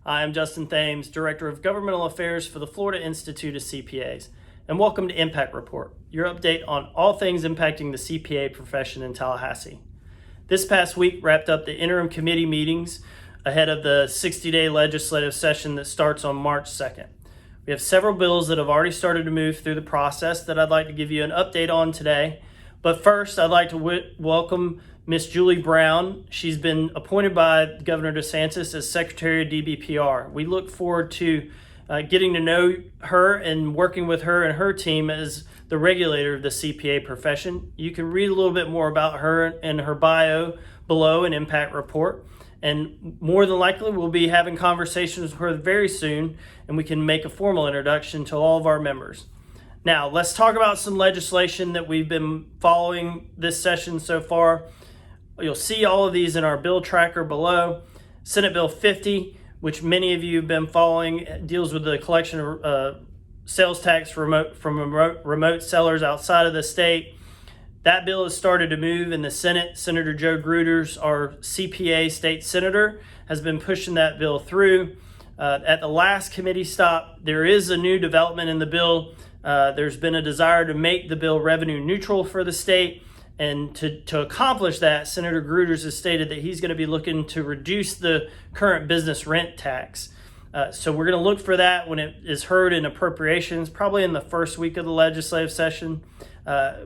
I am Justin Thames, Director of Governmental Affairs for the Florida Institute of CPAs, and welcome to Impact Report, your update on all things impacting the CPA profession in Tallahassee. This past week wrapped up the interim committee meetings ahead of the 60-day legislative session that starts on March 2nd. We have several bills that have already started to move through the process that I'd like to give you an update on today. But first, I'd like to welcome Ms. Julie Brown. She's been appointed by Governor DeSantis as Secretary of DBPR. We look forward to getting to know her and working with her and her team as the regulator of the CPA profession. You can read a little bit more about her and her bio below in Impact Report. And more than likely, we'll be having conversations with her very soon, and we can make a formal introduction to all of our members. Now, let's talk about some legislation that we've been following this session so far. You'll see all of these in our bill tracker below. Senate Bill 50, which many of you have been following, deals with the collection of sales tax from remote sellers outside of the state. That bill has started to move in the Senate. Senator Joe Gruters, our CPA state senator, has been pushing that bill through. At the last committee stop, there is a new development in the bill. There's been a desire to make the bill revenue neutral for the state. And to accomplish that, Senator Gruters has stated that he's going to be looking to reduce the current business rent tax. So we're going to look for that when it is heard in appropriations, probably in the first week of the legislative session.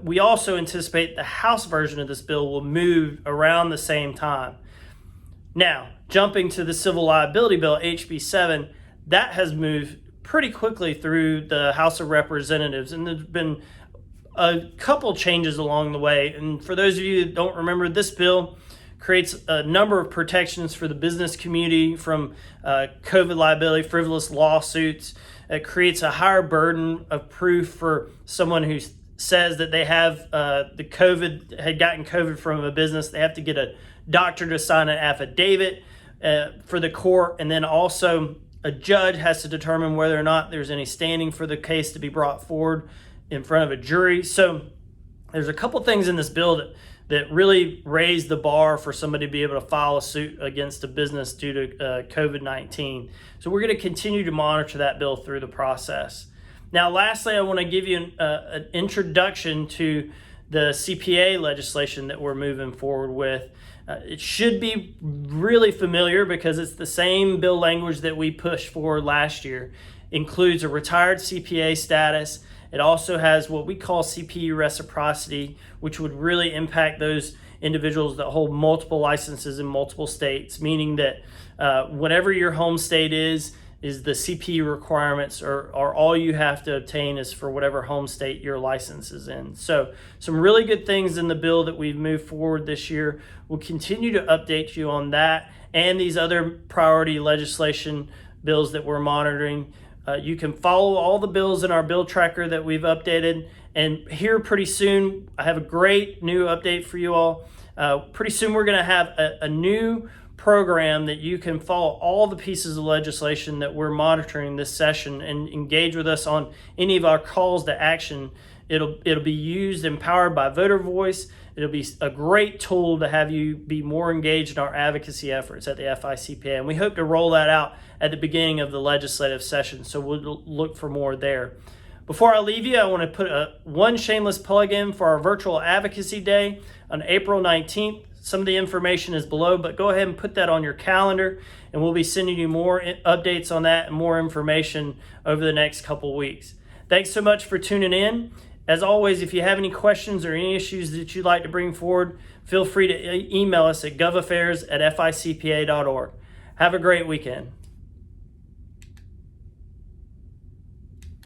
We also anticipate the House version of this bill will move around the same time. Now, jumping to the civil liability bill, HB 7, that has moved pretty quickly through the House of Representatives, and there's been a couple changes along the way. And for those of you that don't remember, this bill creates a number of protections for the business community from COVID liability, frivolous lawsuits. It creates a higher burden of proof for someone who says that they have had gotten COVID from a business. They have to get a doctor to sign an affidavit for the court, and then also a judge has to determine whether or not there's any standing for the case to be brought forward in front of a jury. So there's a couple things in this bill that really raise the bar for somebody to be able to file a suit against a business due to COVID-19. So we're going to continue to monitor that bill through the process. Now, lastly, I want to give you an introduction to the CPA legislation that we're moving forward with. It should be really familiar because it's the same bill language that we pushed for last year. Includes a retired CPA status. It also has what we call CPU reciprocity, which would really impact those individuals that hold multiple licenses in multiple states, meaning that whatever your home state is the CPU requirements are all you have to obtain is for whatever home state your license is in. So some really good things in the bill that we've moved forward this year. We'll continue to update you on that and these other priority legislation bills that we're monitoring. You can follow all the bills in our bill tracker that we've updated. And here pretty soon, I have a great new update for you all. Pretty soon we're going to have a new program that you can follow all the pieces of legislation that we're monitoring this session and engage with us on any of our calls to action. It'll be used and powered by voter voice. It'll be a great tool to have you be more engaged in our advocacy efforts at the FICPA. And we hope to roll that out at the beginning of the legislative session. So we'll look for more there. Before I leave you, I want to put one shameless plug in for our virtual advocacy day on April 19th. Some of the information is below, but go ahead and put that on your calendar, and we'll be sending you more updates on that and more information over the next couple weeks. Thanks so much for tuning in. As always, if you have any questions or any issues that you'd like to bring forward, feel free to email us at govaffairs@ficpa.org. Have a great weekend.